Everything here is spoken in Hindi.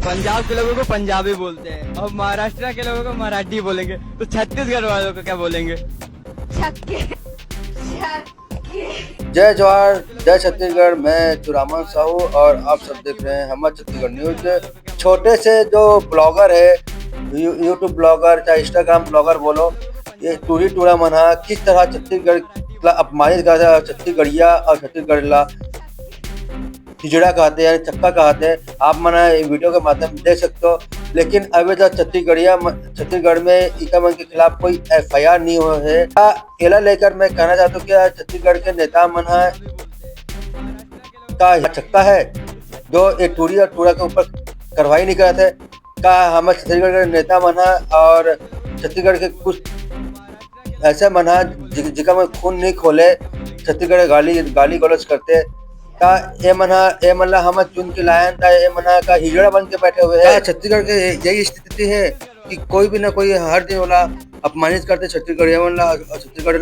पंजाब के लोगों को पंजाबी बोलते हैं और महाराष्ट्र के लोगों को मराठी बोलेंगे, तो छत्तीसगढ़ वालों को क्या बोलेंगे? छक्के छक्के। जय जवाहर जय छत्तीसगढ़। मैं चुरामन साहू और आप सब देख रहे हैं हमारा छत्तीसगढ़ न्यूज। छोटे से जो ब्लॉगर है, यूट्यूब ब्लॉगर चाहे इंस्टाग्राम ब्लॉगर बोलो, ये टूरी टूरा मना किस तरह छत्तीसगढ़ अपमानित करता है। छत्तीसगढ़िया और छत्तीसगढ़ हिजड़ा कहते हैं, चक्का कहते हैं। आप मना वीडियो के माध्यम से देख सकते हो। लेकिन अभी तक छत्तीसगढ़ में इकामन के खिलाफ कोई FIR नहीं हुआ है। एला लेकर मैं कहना चाहता हूँ कि छत्तीसगढ़ के नेता मन का चक्का है जो ये टूरी और टूरा के ऊपर कार्रवाई नहीं करते। का हमारे छत्तीसगढ़ के नेता मन और छत्तीसगढ़ के कुछ ऐसे मन जिका में खून नहीं खोले, छत्तीसगढ़ गाली गलौज करते का ये मन हम चुन के लायन था। ये मन का हिजड़ा बन के बैठे हुए हैं। छत्तीसगढ़ के यही स्थिति है कि कोई भी ना कोई हर दिन वाला अपमानित करते छत्तीसगढ़।